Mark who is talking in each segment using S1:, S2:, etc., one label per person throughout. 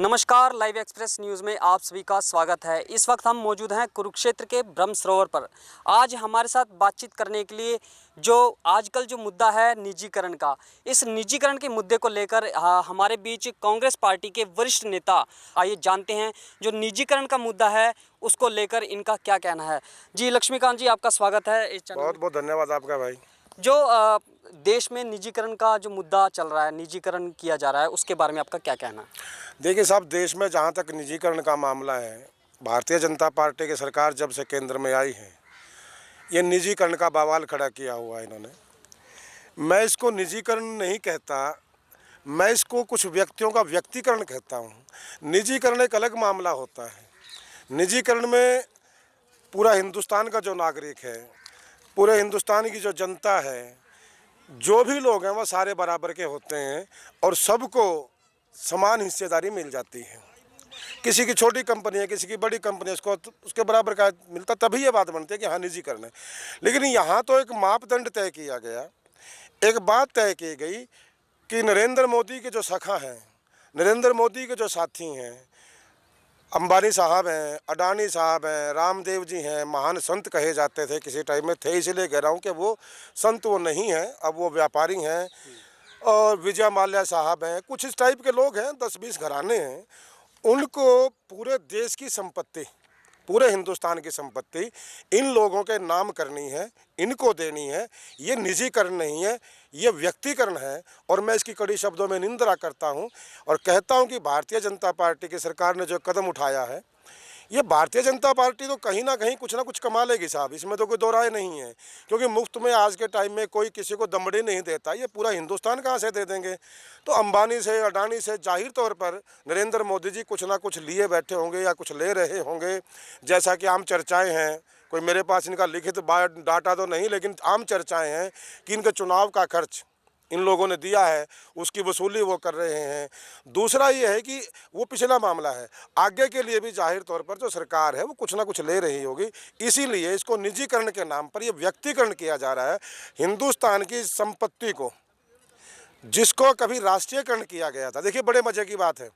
S1: नमस्कार, live express news में आप सभी का स्वागत है। इस वक्त हम मौजूद हैं कुरुक्षेत्र के ब्रह्म सरोवर पर। आज हमारे साथ बातचीत करने के लिए जो आजकल जो मुद्दा है निजीकरण का, इस निजीकरण के मुद्दे को लेकर हमारे बीच कांग्रेस पार्टी के वरिष्ठ नेता, आइए जानते हैं जो निजीकरण का मुद्दा है उसको लेकर इनका क्या कहना है। जी लक्ष्मीकांत जी, आपका स्वागत है इस चैनल में।
S2: बहुत बहुत धन्यवाद आपका भाई।
S1: जो देश में निजीकरण का जो मुद्दा चल रहा है, निजीकरण किया जा रहा है, उसके बारे में आपका क्या कहना है?
S2: देखिए साहब, देश में जहाँ तक निजीकरण का मामला है, भारतीय जनता पार्टी की सरकार जब से केंद्र में आई है, ये निजीकरण का बवाल खड़ा किया हुआ है इन्होंने। मैं इसको निजीकरण नहीं कहता, मैं इसको कुछ व्यक्तियों का व्यक्तिकरण कहता हूँ। निजीकरण एक अलग मामला होता है। निजीकरण में पूरा हिंदुस्तान का जो नागरिक है, पूरे हिंदुस्तान की जो जनता है, जो भी लोग हैं वह सारे बराबर के होते हैं और सबको समान हिस्सेदारी मिल जाती है। किसी की छोटी कंपनी है, किसी की बड़ी कंपनी है, उसको उसके बराबर का मिलता, तभी ये बात बनती है कि हाँ निजीकरण है। लेकिन यहाँ तो एक मापदंड तय किया गया, एक बात तय की गई कि नरेंद्र मोदी के जो सखा हैं, नरेंद्र मोदी के जो साथी हैं, अंबानी साहब हैं, अडानी साहब हैं, रामदेव जी हैं, महान संत कहे जाते थे किसी टाइम में, थे इसलिए कह रहा हूँ कि वो संत वो नहीं हैं, अब वो व्यापारी हैं। और विजय माल्या साहब हैं, कुछ इस टाइप के लोग हैं, 10-20 घराने हैं। उनको पूरे देश की संपत्ति, पूरे हिंदुस्तान की संपत्ति इन लोगों के नाम करनी है, इनको देनी है। ये निजीकरण नहीं है, ये व्यक्तिकरण है। और मैं इसकी कड़ी शब्दों में निंदा करता हूं और कहता हूं कि भारतीय जनता पार्टी की सरकार ने जो कदम उठाया है, ये भारतीय जनता पार्टी तो कहीं ना कहीं कुछ ना कुछ कमा लेगी साहब, इसमें तो कोई दो राय नहीं है। क्योंकि मुफ्त में आज के टाइम में कोई किसी को दमड़ी नहीं देता, ये पूरा हिंदुस्तान कहाँ से दे देंगे। तो अंबानी से, अडानी से जाहिर तौर पर नरेंद्र मोदी जी कुछ ना कुछ लिए बैठे होंगे या कुछ ले रहे होंगे। जैसा कि आम चर्चाएँ हैं, कोई मेरे पास इनका लिखित डाटा तो नहीं, लेकिन आम चर्चाएँ हैं कि इनके चुनाव का खर्च इन लोगों ने दिया है, उसकी वसूली वो कर रहे हैं। दूसरा ये है कि वो पिछला मामला है, आगे के लिए भी जाहिर तौर पर जो सरकार है वो कुछ ना कुछ ले रही होगी। इसीलिए इसको निजीकरण के नाम पर ये व्यक्तिकरण किया जा रहा है। हिंदुस्तान की संपत्ति को, जिसको कभी राष्ट्रीयकरण किया गया था, देखिए बड़े मज़े की बात है,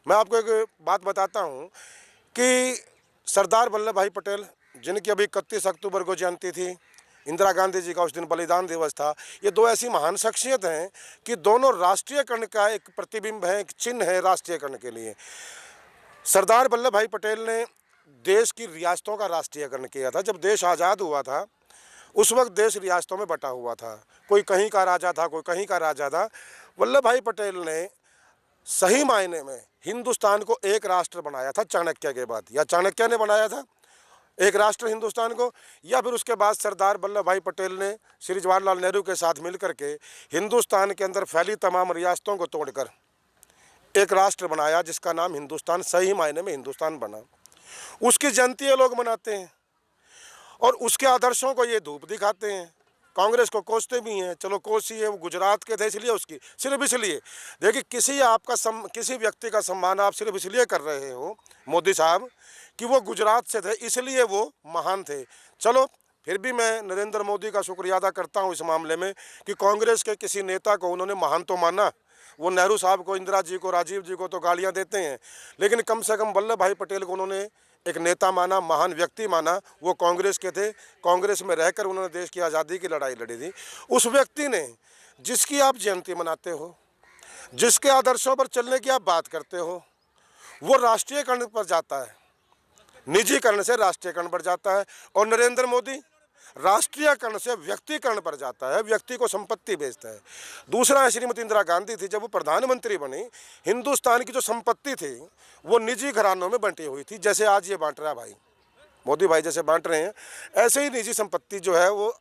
S2: मैं आपको एक बात बताता हूँ कि सरदार वल्लभ भाई पटेल, जिनकी अभी 31 अक्टूबर को जयंती थी, इंदिरा गांधी जी का उस दिन बलिदान दिवस था, ये दो ऐसी महान शख्सियत हैं कि दोनों राष्ट्रीयकरण का एक प्रतिबिंब है, एक चिन्ह है राष्ट्रीयकरण के लिए। सरदार वल्लभ भाई पटेल ने देश की रियासतों का राष्ट्रीयकरण किया था। जब देश आज़ाद हुआ था उस वक्त देश रियासतों में बटा हुआ था, कोई कहीं का राजा था, कोई कहीं का राजा था। वल्लभ भाई पटेल ने सही मायने में हिंदुस्तान को एक राष्ट्र बनाया था चाणक्य के बाद, या चाणक्य ने बनाया था एक राष्ट्र हिंदुस्तान को, या फिर उसके बाद सरदार वल्लभ भाई पटेल ने श्री जवाहरलाल नेहरू के साथ मिलकर के हिंदुस्तान के अंदर फैली तमाम रियासतों को तोड़कर एक राष्ट्र बनाया जिसका नाम हिंदुस्तान, सही मायने में हिंदुस्तान बना। उसकी जयंती ये लोग मनाते हैं और उसके आदर्शों को ये धूप दिखाते हैं। कांग्रेस को कोसते भी हैं, चलो कोसिए, वो गुजरात के थे इसलिए उसकी, सिर्फ इसलिए। देखिए किसी व्यक्ति का सम्मान आप सिर्फ इसलिए कर रहे हो मोदी साहब कि वो गुजरात से थे, इसलिए वो महान थे। चलो फिर भी मैं नरेंद्र मोदी का शुक्रिया अदा करता हूँ इस मामले में कि कांग्रेस के किसी नेता को उन्होंने महान तो माना। वो नेहरू साहब को, इंदिरा जी को, राजीव जी को तो गालियाँ देते हैं, लेकिन कम से कम वल्लभ भाई पटेल को उन्होंने एक नेता माना, महान व्यक्ति माना। वो कांग्रेस के थे, कांग्रेस में रहकर उन्होंने देश की आज़ादी की लड़ाई लड़ी थी। उस व्यक्ति ने, जिसकी आप जयंती मनाते हो, जिसके आदर्शों पर चलने की आप बात करते हो, वो राष्ट्रीयकरण पर जाता है, निजीकरण से राष्ट्रीयकरण पर जाता है। और नरेंद्र मोदी राष्ट्रीयकरण से व्यक्तिकरण पर जाता है, व्यक्ति को संपत्ति बेचता है। दूसरा है श्रीमती इंदिरा गांधी थी, जब वो प्रधानमंत्री बनी, हिंदुस्तान की जो संपत्ति थी वो निजी घरानों में बंटी हुई थी, जैसे आज ये बांट रहा है भाई मोदी भाई, जैसे बांट रहे हैं, ऐसे ही निजी संपत्ति जो है वो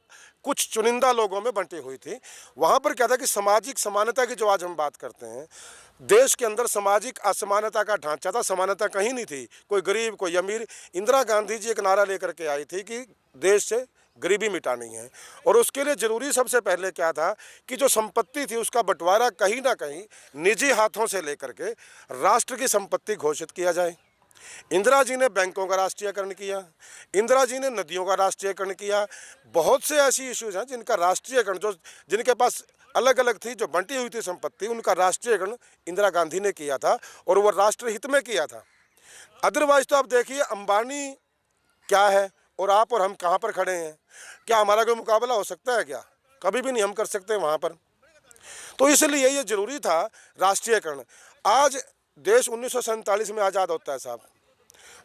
S2: कुछ चुनिंदा लोगों में बंटी हुई थी। वहाँ पर क्या था कि सामाजिक समानता की जो आज हम बात करते हैं, देश के अंदर सामाजिक असमानता का ढांचा था, समानता कहीं नहीं थी, कोई गरीब कोई अमीर। इंदिरा गांधी जी एक नारा लेकर के आई थी कि देश से गरीबी मिटानी है, और उसके लिए ज़रूरी सबसे पहले क्या था कि जो संपत्ति थी उसका बंटवारा कहीं ना कहीं निजी हाथों से लेकर के राष्ट्र की संपत्ति घोषित किया जाए। इंदिरा जी ने बैंकों का राष्ट्रीयकरण किया, इंदिरा जी ने नदियों का राष्ट्रीयकरण किया। बहुत से ऐसी इश्यूज हैं जिनका राष्ट्रीयकरण, जो जिनके पास अलग अलग थी, जो बंटी हुई थी संपत्ति, उनका राष्ट्रीयकरण इंदिरा गांधी ने किया था और वो राष्ट्रहित में किया था। अदरवाइज तो आप देखिए अंबानी क्या है और आप और हम कहाँ पर खड़े हैं। क्या हमारा कोई मुकाबला हो सकता है? क्या कभी भी नहीं हम कर सकते वहाँ पर। तो इसलिए ये जरूरी था राष्ट्रीयकरण। आज देश 1947 में आज़ाद होता है साहब,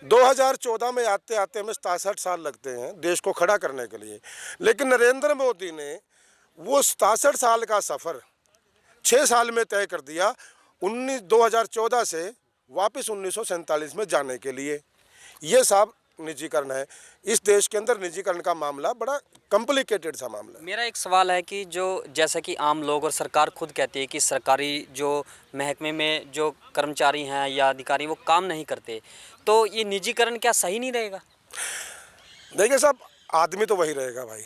S2: 2014 में आते आते हमें 67 साल लगते हैं देश को खड़ा करने के लिए। लेकिन नरेंद्र मोदी ने वो 67 साल का सफ़र 6 साल में तय कर दिया, 2014 से वापस 1947 में जाने के लिए। ये साहब निजीकरण है। इस देश के अंदर निजीकरण का मामला बड़ा कॉम्प्लिकेटेड सा मामला है।
S1: मेरा एक सवाल है कि जो जैसा कि आम लोग और सरकार खुद कहती है कि सरकारी जो महकमे में जो कर्मचारी हैं या अधिकारी वो काम नहीं करते, तो ये निजीकरण क्या सही नहीं रहेगा?
S2: देखिए साहब, आदमी तो वही रहेगा भाई।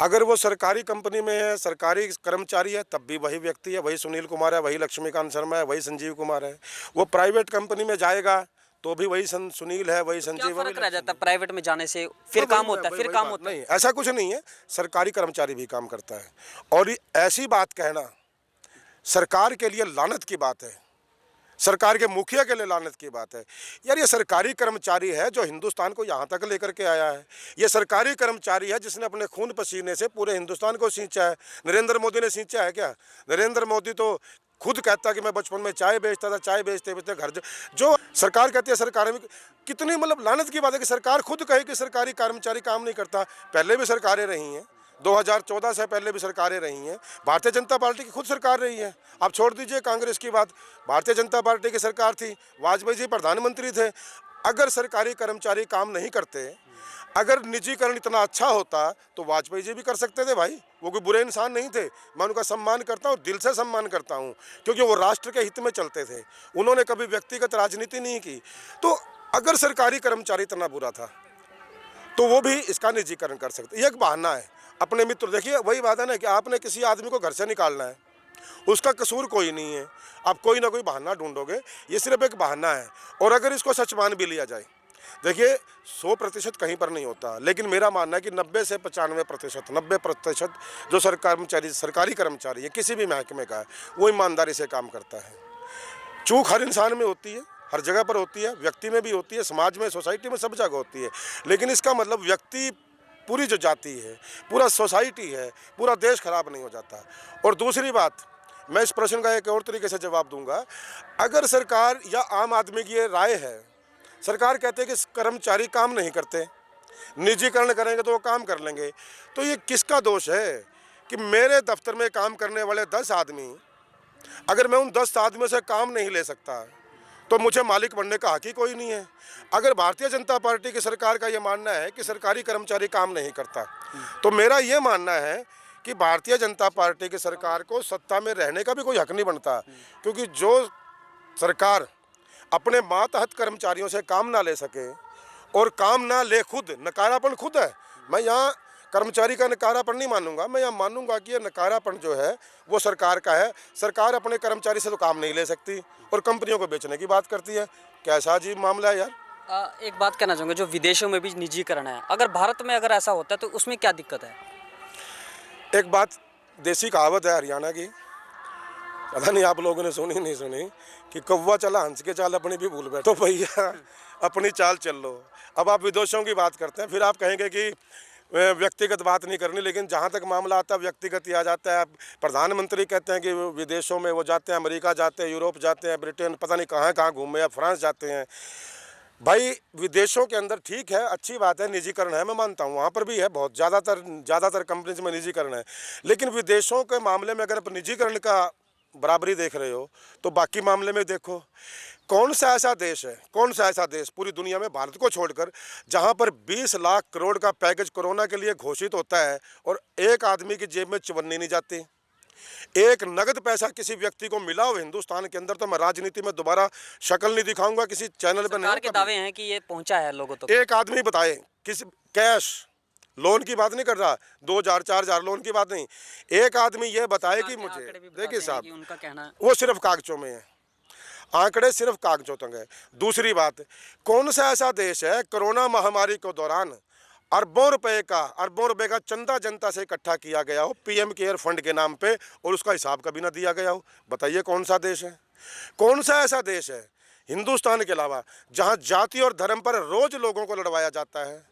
S2: अगर वो सरकारी कंपनी में है, सरकारी कर्मचारी है, तब भी वही व्यक्ति है, वही सुनील कुमार है, वही लक्ष्मीकांत शर्मा है, वही संजीव कुमार है। वो प्राइवेट कंपनी में जाएगा तो भी वही सुनील है, वही संजीव।
S1: क्या फर्क रह जाता है प्राइवेट में जाने से? फिर काम होता है, फिर काम होता है।
S2: नहीं, ऐसा कुछ नहीं है, सरकारी कर्मचारी भी काम करता है। और ऐसी बात कहना सरकार के लिए लानत की बात है, सरकार के मुखिया के लिए लानत की बात है। यार ये सरकारी कर्मचारी है जो हिंदुस्तान को यहाँ तक लेकर के आया है। ये सरकारी कर्मचारी है जिसने अपने खून पसीने से पूरे हिंदुस्तान को सींचा है। नरेंद्र मोदी ने सींचा है क्या? नरेंद्र मोदी तो खुद कहता कि मैं बचपन में चाय बेचता था, चाय बेचते बेचते घर जो सरकार कहती है सरकार में कितनी मतलब लानत की बात है कि सरकार खुद कहे कि सरकारी कर्मचारी काम नहीं करता। पहले भी सरकारें रही हैं, 2014 से पहले भी सरकारें रही हैं। भारतीय जनता पार्टी की खुद सरकार रही है। आप छोड़ दीजिए कांग्रेस की बात, भारतीय जनता पार्टी की सरकार थी, वाजपेयी जी प्रधानमंत्री थे। अगर सरकारी कर्मचारी काम नहीं करते, अगर निजीकरण इतना अच्छा होता तो वाजपेयी जी भी कर सकते थे भाई। वो कोई बुरे इंसान नहीं थे, मैं उनका सम्मान करता हूँ, दिल से सम्मान करता हूँ, क्योंकि वो राष्ट्र के हित में चलते थे। उन्होंने कभी व्यक्तिगत राजनीति नहीं की। तो अगर सरकारी कर्मचारी इतना बुरा था तो वो भी इसका निजीकरण कर सकते। ये एक बहाना है। अपने मित्र देखिए, वही बात है ना कि आपने किसी आदमी को घर से निकालना है, उसका कसूर कोई नहीं है, आप कोई ना कोई बहाना ढूंढोगे। ये सिर्फ एक बहाना है। और अगर इसको सच मान भी लिया जाए, देखिए 100% कहीं पर नहीं होता, लेकिन मेरा मानना है कि 90 से 95%, 90% जो सरकारी कर्मचारी है किसी भी महकमे का है, वो ईमानदारी से काम करता है। चूक हर इंसान में होती है, हर जगह पर होती है, व्यक्ति में भी होती है, समाज में, सोसाइटी में, सब जगह होती है। लेकिन इसका मतलब व्यक्ति, पूरी जो जाति है, पूरा सोसाइटी है, पूरा देश खराब नहीं हो जाता। और दूसरी बात, मैं इस प्रश्न का एक और तरीके से जवाब दूंगा। अगर सरकार या आम आदमी की ये राय है, सरकार कहते हैं कि कर्मचारी काम नहीं करते, निजीकरण करेंगे तो वो काम कर लेंगे, तो ये किसका दोष है कि मेरे दफ्तर में काम करने वाले 10 आदमी, अगर मैं उन 10 आदमियों से काम नहीं ले सकता तो मुझे मालिक बनने का हक ही कोई नहीं है। अगर भारतीय जनता पार्टी की सरकार का ये मानना है कि सरकारी कर्मचारी काम नहीं करता, तो मेरा ये मानना है कि भारतीय जनता पार्टी की सरकार को सत्ता में रहने का भी कोई हक नहीं बनता। क्योंकि जो सरकार अपने मातहत कर्मचारियों से काम ना ले सके और काम ना ले खुद, नकारापन खुद है। मैं यहाँ कर्मचारी का नकारापन नहीं मानूंगा, मैं यहाँ मानूंगा कि ये नकारापन जो है वो सरकार का है। सरकार अपने कर्मचारी से तो काम नहीं ले सकती और कंपनियों को बेचने की बात करती है। कैसा अजीब मामला है यार।
S1: एक बात कहना चाहूँगा, जो विदेशों में भी निजीकरण है, अगर भारत में अगर ऐसा होता है तो उसमें क्या दिक्कत है?
S2: एक बात देसी कहावत है हरियाणा की, पता नहीं आप लोगों ने सुनी नहीं सुनी, कि कौवा चला हंस के चाल अपनी भी भूल बैठो। भैया अपनी चाल चल लो। अब आप विदेशों की बात करते हैं, फिर आप कहेंगे कि व्यक्तिगत बात नहीं करनी, लेकिन जहाँ तक मामला आता है व्यक्तिगत ही आ जाता है। प्रधानमंत्री कहते हैं कि विदेशों में वो जाते हैं, अमेरिका जाते हैं, यूरोप जाते हैं, ब्रिटेन, पता नहीं कहाँ कहाँ घूमे, या फ्रांस जाते हैं। भाई विदेशों के अंदर ठीक है, अच्छी बात है, निजीकरण है, मैं मानता हूँ, वहाँ पर भी है, बहुत ज़्यादातर कंपनीज में निजीकरण है। लेकिन विदेशों के मामले में अगर आप निजीकरण का बराबरी देख रहे हो तो बाकी मामले में देखो, कौन सा ऐसा देश पूरी दुनिया में भारत को छोड़कर जहां पर 20 लाख करोड़ का पैकेज कोरोना के लिए घोषित होता है और एक आदमी की जेब में चवन्नी नहीं जाती, एक नगद पैसा किसी व्यक्ति को मिला हो हिंदुस्तान के अंदर, तो मैं राजनीति में दोबारा शक्ल नहीं दिखाऊंगा किसी चैनल पर।
S1: सरकार के दावे हैं कि ये पहुंचा है लोगों तक।
S2: एक आदमी बताए, किसी कैश लोन की बात नहीं कर रहा, 2000 4000 लोन की बात नहीं, एक आदमी ये बताए कि मुझे, देखिए साहब,
S1: उनका कहना
S2: वो सिर्फ कागजों में है, आंकड़े सिर्फ कागजों तक है। दूसरी बात, कौन सा ऐसा देश है कोरोना महामारी के दौरान अरबों रुपए का चंदा जनता से इकट्ठा किया गया हो पीएम केयर फंड के नाम पे, और उसका हिसाब कभी ना दिया गया हो। बताइए कौन सा देश है, कौन सा ऐसा देश है हिंदुस्तान के अलावा जहां जाति और धर्म पर रोज लोगों को लड़वाया जाता है?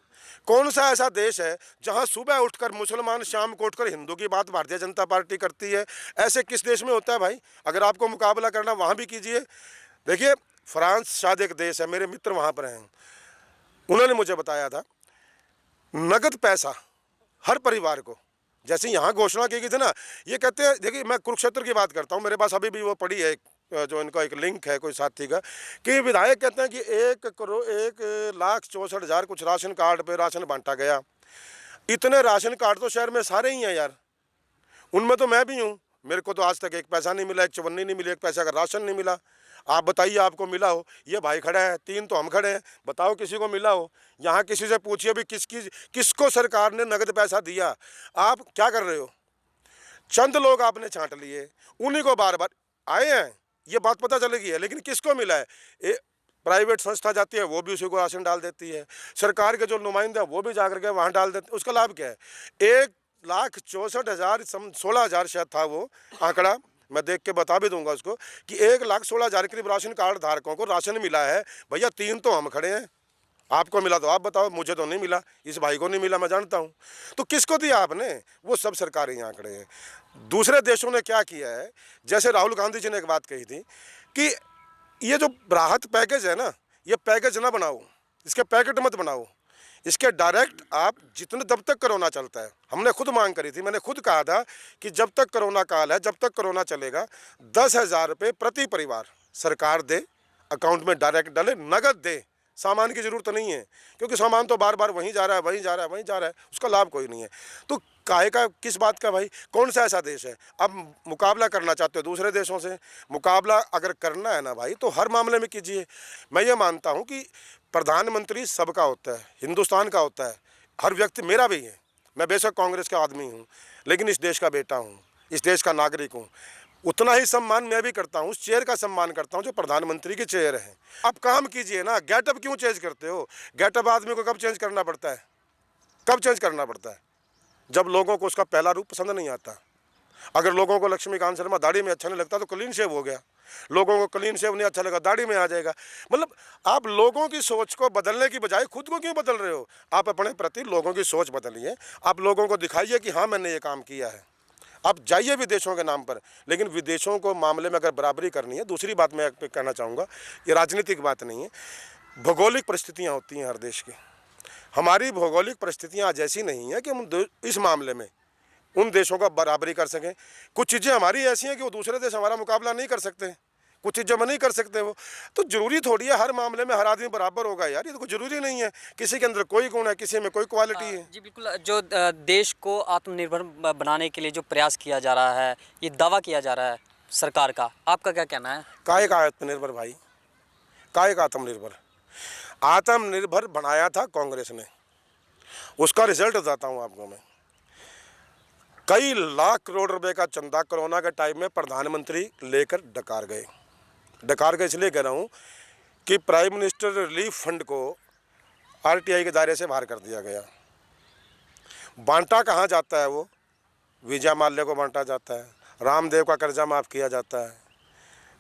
S2: कौन सा ऐसा देश है जहां सुबह उठकर मुसलमान शाम को उठकर हिंदू की बात भारतीय जनता पार्टी करती है? ऐसे किस देश में होता है भाई? अगर आपको मुकाबला करना वहां भी कीजिए। देखिए, फ्रांस शायद एक देश है, मेरे मित्र वहां पर हैं, उन्होंने मुझे बताया था नगद पैसा हर परिवार को, जैसे यहाँ घोषणा की गई थी ना, ये कहते हैं, देखिए मैं कुरुक्षेत्र की बात करता हूँ, मेरे पास अभी भी वो पड़ी है जो इनका एक लिंक है कोई साथी का, कि विधायक कहते हैं कि 1,64,000 कुछ राशन कार्ड पे राशन बांटा गया। इतने राशन कार्ड तो शहर में सारे ही हैं यार, उनमें तो मैं भी हूँ। मेरे को तो आज तक एक पैसा नहीं मिला, एक चवन्नी नहीं मिली, एक पैसा का राशन नहीं मिला। आप बताइए आपको मिला हो? ये भाई खड़ा है, 3 तो हम खड़े हैं, बताओ किसी को मिला हो? यहाँ किसी से पूछिए भी किसको सरकार ने नगद पैसा दिया। आप क्या कर रहे हो? चंद लोग आपने छांट लिए, उन्हीं को बार बार आए हैं, ये बात पता चलेगी है, लेकिन किसको मिला है? प्राइवेट संस्था जाती है, वो भी उसी को राशन डाल देती है। सरकार के जो नुमाइंदे हैं वो भी जाकर के वहाँ डाल देते हैं। उसका लाभ क्या है? 1,64,000 16,000 शायद था वो आंकड़ा, मैं देख के बता भी दूंगा उसको, कि 1,16,000 करीब राशन कार्ड धारकों को राशन मिला है। भैया 3 तो हम खड़े हैं, आपको मिला तो आप बताओ, मुझे तो नहीं मिला, इस भाई को नहीं मिला, मैं जानता हूँ। तो किसको दिया आपने? वो सब सरकारी आंकड़े हैं। दूसरे देशों ने क्या किया है, जैसे राहुल गांधी जी ने एक बात कही थी कि ये जो राहत पैकेज है ना, ये पैकेज ना बनाओ, इसके पैकेट मत बनाओ, इसके डायरेक्ट आप जितने जब तक कोरोना चलता है, हमने खुद मांग करी थी, मैंने खुद कहा था कि जब तक कोरोना काल है, जब तक कोरोना चलेगा, 10,000 रुपये प्रति परिवार सरकार दे, अकाउंट में डायरेक्ट डाले, नगद दे। सामान की ज़रूरत नहीं है, क्योंकि सामान तो बार बार वहीं जा रहा है, वहीं जा रहा है, वहीं जा रहा है, उसका लाभ कोई नहीं है। तो काहे का, किस बात का भाई? कौन सा ऐसा देश है? अब मुकाबला करना चाहते हो दूसरे देशों से? मुकाबला अगर करना है ना भाई, तो हर मामले में कीजिए। मैं ये मानता हूँ कि प्रधानमंत्री सबका होता है, हिंदुस्तान का होता है, हर व्यक्ति, मेरा भी है। मैं बेशक कांग्रेस का आदमी हूँ, लेकिन इस देश का बेटा हूँ, इस देश का नागरिक हूँ। उतना ही सम्मान मैं भी करता हूँ, उस चेयर का सम्मान करता हूँ जो प्रधानमंत्री की चेयर है। आप काम कीजिए ना, गेटअप क्यों चेंज करते हो? गेटअप आदमी को कब चेंज करना पड़ता है? कब चेंज करना पड़ता है? जब लोगों को उसका पहला रूप पसंद नहीं आता। अगर लोगों को लक्ष्मीकांत शर्मा दाढ़ी में अच्छा नहीं लगता तो क्लीन शेव हो गया, लोगों को क्लीन शेव नहीं अच्छा लगा दाढ़ी में आ जाएगा। मतलब आप लोगों की सोच को बदलने की बजाय खुद को क्यों बदल रहे हो? आप अपने प्रति लोगों की सोच बदलिए, आप लोगों को दिखाइए कि हाँ मैंने ये काम किया है। आप जाइए विदेशों के नाम पर, लेकिन विदेशों को मामले में अगर बराबरी करनी है, दूसरी बात मैं कहना चाहूँगा, ये राजनीतिक बात नहीं है, भौगोलिक परिस्थितियाँ होती हैं हर देश की। हमारी भौगोलिक परिस्थितियाँ आज ऐसी नहीं है कि हम इस मामले में उन देशों का बराबरी कर सकें। कुछ चीज़ें हमारी ऐसी हैं कि वो दूसरे देश हमारा मुकाबला नहीं कर सकते, कुछ चीज़ें हम नहीं कर सकते। वो तो ज़रूरी थोड़ी है हर मामले में हर आदमी बराबर होगा यार, ये तो ज़रूरी नहीं है। किसी के अंदर कोई गुण है, किसी में कोई क्वालिटी है।
S1: जी बिल्कुल, जो देश को आत्मनिर्भर बनाने के लिए जो प्रयास किया जा रहा है, ये दावा किया जा रहा है सरकार का, आपका क्या कहना है?
S2: काहे का आत्मनिर्भर भाई, काहे का आत्मनिर्भर? आत्मनिर्भर बनाया था कांग्रेस ने, उसका रिजल्ट बताता हूँ आपको मैं। कई लाख करोड़ रुपए का चंदा कोरोना के टाइम में प्रधानमंत्री लेकर डकार गए इसलिए कह रहा हूँ कि प्राइम मिनिस्टर रिलीफ फंड को आरटीआई के दायरे से बाहर कर दिया गया। बांटा कहाँ जाता है? वो विजय माल्या को बांटा जाता है, रामदेव का कर्जा माफ़ किया जाता है,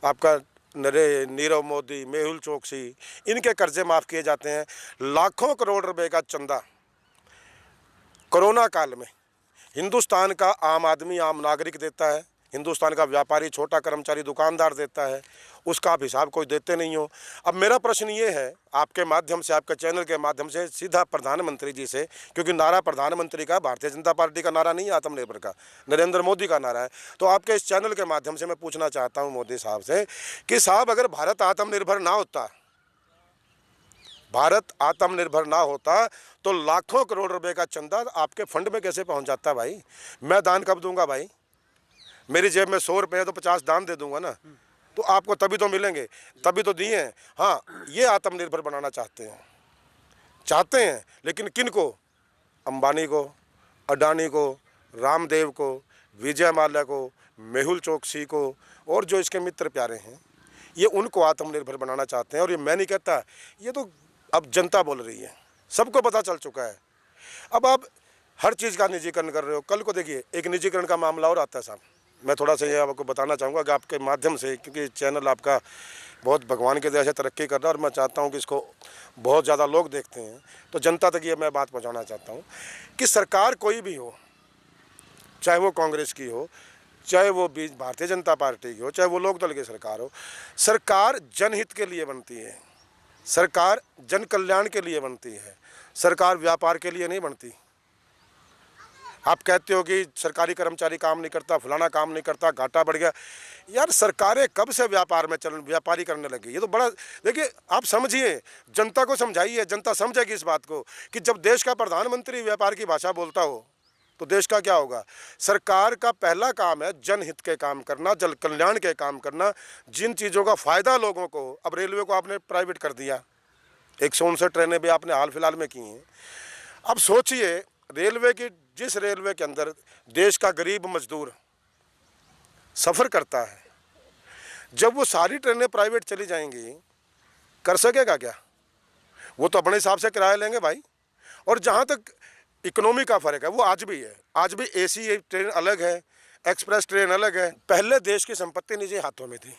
S2: आपका नीरव मोदी, मेहुल चोकसी, इनके कर्जे माफ़ किए जाते हैं। लाखों करोड़ रुपए का चंदा कोरोना काल में हिंदुस्तान का आम आदमी, आम नागरिक देता है, हिंदुस्तान का व्यापारी, छोटा कर्मचारी, दुकानदार देता है, उसका आप हिसाब कोई देते नहीं हो। अब मेरा प्रश्न ये है आपके माध्यम से, आपके चैनल के माध्यम से सीधा प्रधानमंत्री जी से, क्योंकि नारा प्रधानमंत्री का, भारतीय जनता पार्टी का नारा नहीं है, आत्मनिर्भर का नरेंद्र मोदी का नारा है। तो आपके इस चैनल के माध्यम से मैं पूछना चाहता हूँ मोदी साहब से कि साहब अगर भारत आत्मनिर्भर ना होता, भारत आत्मनिर्भर ना होता तो लाखों करोड़ रुपए का चंदा आपके फंड में कैसे पहुंच जाता भाई? मैं दान कब दूंगा भाई? मेरी जेब में 100 रुपये है तो 50 दान दे दूंगा ना, तो आपको तभी तो मिलेंगे, तभी तो दिए हैं। हाँ, ये आत्मनिर्भर बनाना चाहते हैं, लेकिन किन को? अंबानी को, अडानी को, रामदेव को, विजय माल्या को, मेहुल चोकसी को, और जो इसके मित्र प्यारे हैं, ये उनको आत्मनिर्भर बनाना चाहते हैं। और ये मैं नहीं कहता, ये तो अब जनता बोल रही है, सबको पता चल चुका है अब आप हर चीज़ का निजीकरण कर रहे हो। कल को देखिए एक निजीकरण का मामला और आता है साहब, मैं थोड़ा सा ये आपको बताना चाहूँगा कि आपके माध्यम से, क्योंकि चैनल आपका बहुत भगवान के दया से तरक्की कर रहा है और मैं चाहता हूँ कि इसको बहुत ज़्यादा लोग देखते हैं, तो जनता तक ये मैं बात पहुँचाना चाहता हूँ कि सरकार कोई भी हो, चाहे वो कांग्रेस की हो, चाहे वो भारतीय जनता पार्टी की हो, चाहे वो लोकदल की सरकार हो, सरकार जनहित के लिए बनती है, सरकार जन कल्याण के लिए बनती है, सरकार व्यापार के लिए नहीं बनती। आप कहते हो कि सरकारी कर्मचारी काम नहीं करता, फलाना काम नहीं करता, घाटा बढ़ गया। यार सरकारें कब से व्यापारी करने लगी? ये तो बड़ा, देखिए आप समझिए, जनता को समझाइए, जनता समझेगी इस बात को कि जब देश का प्रधानमंत्री व्यापार की भाषा बोलता हो तो देश का क्या होगा। सरकार का पहला काम है जनहित के काम करना, जन कल्याण के काम करना, जिन चीज़ों का फ़ायदा लोगों को। अब रेलवे को आपने प्राइवेट कर दिया, 159 ट्रेनें भी आपने हाल फिलहाल में की हैं। अब सोचिए रेलवे की, जिस रेलवे के अंदर देश का गरीब मजदूर सफ़र करता है, जब वो सारी ट्रेनें प्राइवेट चली जाएंगी, कर सकेगा क्या? वो तो अपने हिसाब से किराया लेंगे भाई। और जहाँ तक इकोनॉमी का फ़र्क है वो आज भी है, आज भी एसी ट्रेन अलग है, एक्सप्रेस ट्रेन अलग है। पहले देश की संपत्ति निजी हाथों में थी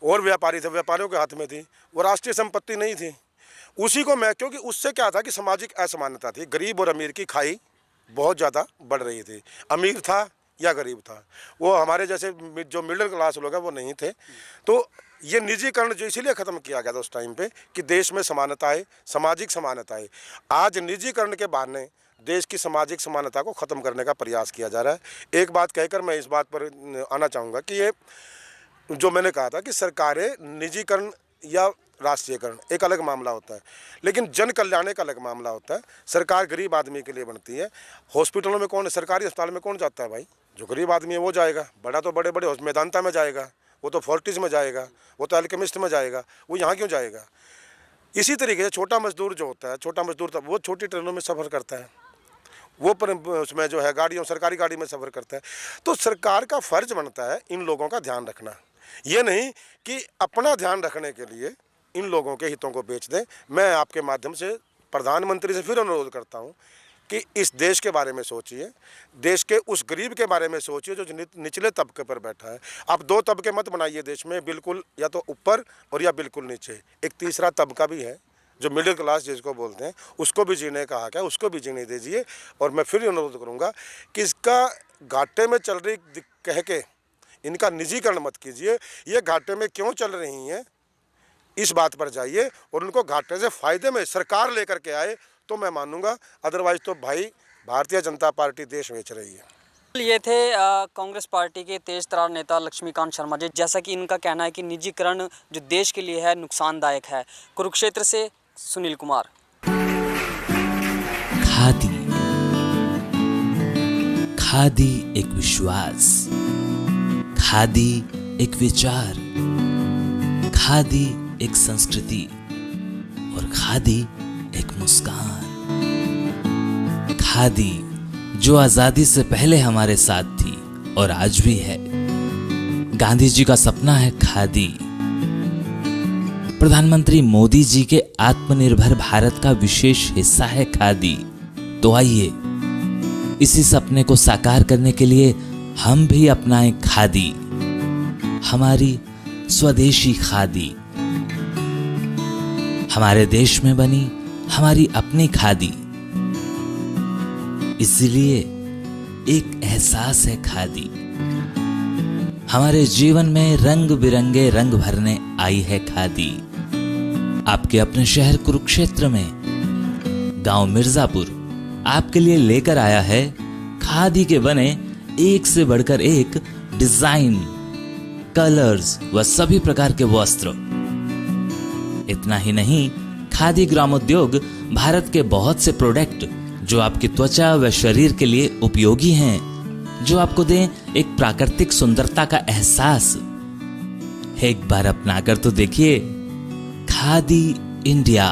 S2: और व्यापारी थे, व्यापारियों के हाथ में थी, वो राष्ट्रीय संपत्ति नहीं थी। उसी को मैं, क्योंकि उससे क्या था कि सामाजिक असमानता थी, गरीब और अमीर की खाई बहुत ज़्यादा बढ़ रही थी। अमीर था या गरीब था, वो हमारे जैसे जो मिडिल क्लास लोग हैं वो नहीं थे। तो ये निजीकरण जो इसीलिए ख़त्म किया गया था उस टाइम पे कि देश में समानता है, सामाजिक समानता है। आज निजीकरण के बहाने देश की सामाजिक समानता को ख़त्म करने का प्रयास किया जा रहा है। एक बात कहकर मैं इस बात पर आना चाहूँगा कि ये जो मैंने कहा था कि सरकारें निजीकरण या राष्ट्रीयकरण एक अलग मामला होता है, लेकिन जन कल्याण एक अलग मामला होता है। सरकार गरीब आदमी के लिए बनती है। हॉस्पिटलों में कौन, सरकारी अस्पताल में कौन जाता है भाई? जो गरीब आदमी है वो जाएगा। बड़ा तो बड़े बड़े मेदांता में जाएगा, वो तो फोर्टिस में जाएगा, वो तो अल्केमिस्ट में जाएगा, वो यहाँ क्यों जाएगा? इसी तरीके से छोटा मजदूर जो होता है, छोटा मजदूर तब वो छोटी ट्रेनों में सफ़र करता है, वो पर उसमें जो है गाड़ियों, सरकारी गाड़ी में सफ़र करता है। तो सरकार का फ़र्ज बनता है इन लोगों का ध्यान रखना, ये नहीं कि अपना ध्यान रखने के लिए इन लोगों के हितों को बेच दें। मैं आपके माध्यम से प्रधानमंत्री से फिर अनुरोध करता हूं कि इस देश के बारे में सोचिए, देश के उस गरीब के बारे में सोचिए जो निचले तबके पर बैठा है। आप दो तबके मत बनाइए देश में, बिल्कुल या तो ऊपर और या बिल्कुल नीचे। एक तीसरा तबका भी है जो मिडिल क्लास जिसको बोलते हैं, उसको भी जीने का हक है, उसको भी जीने दीजिए। और मैं फिर अनुरोध करूँगा कि इसका घाटे में चल रही कह के इनका निजीकरण मत कीजिए। ये घाटे में क्यों चल रही हैं इस बात पर जाइए और उनको घाटे से फ़ायदे में सरकार लेकर के आए तो मैं मानूंगा, अदरवाइज तो भाई भारतीय जनता पार्टी देश बेच रही है।
S1: ये थे कांग्रेस पार्टी के तेज तर्रार नेता लक्ष्मीकांत शर्मा जी। जैसा कि इनका कहना है कि निजीकरण जो देश के लिए है नुकसानदायक है। कुरुक्षेत्र से सुनील कुमार।
S3: खादी, खादी एक विश्वास, खादी एक विचार, खादी एक संस्कृति और खादी एक मुस्कान। खादी जो आजादी से पहले हमारे साथ थी और आज भी है। गांधी जी का सपना है खादी। प्रधानमंत्री मोदी जी के आत्मनिर्भर भारत का विशेष हिस्सा है खादी। तो आइए इसी सपने को साकार करने के लिए हम भी अपनाएं खादी, हमारी स्वदेशी खादी, हमारे देश में बनी हमारी अपनी खादी। इसलिए एक एहसास है खादी। हमारे जीवन में रंग बिरंगे रंग भरने आई है खादी। आपके अपने शहर कुरुक्षेत्र में गांव मिर्जापुर आपके लिए लेकर आया है खादी के बने एक से बढ़कर एक डिजाइन, कलर्स व सभी प्रकार के वस्त्र। इतना ही नहीं, खादी ग्रामोद्योग भारत के बहुत से प्रोडक्ट जो आपकी त्वचा व शरीर के लिए उपयोगी हैं, जो आपको दें एक प्राकृतिक सुंदरता का एहसास। एक बार अपनाकर तो देखिए। खादी इंडिया।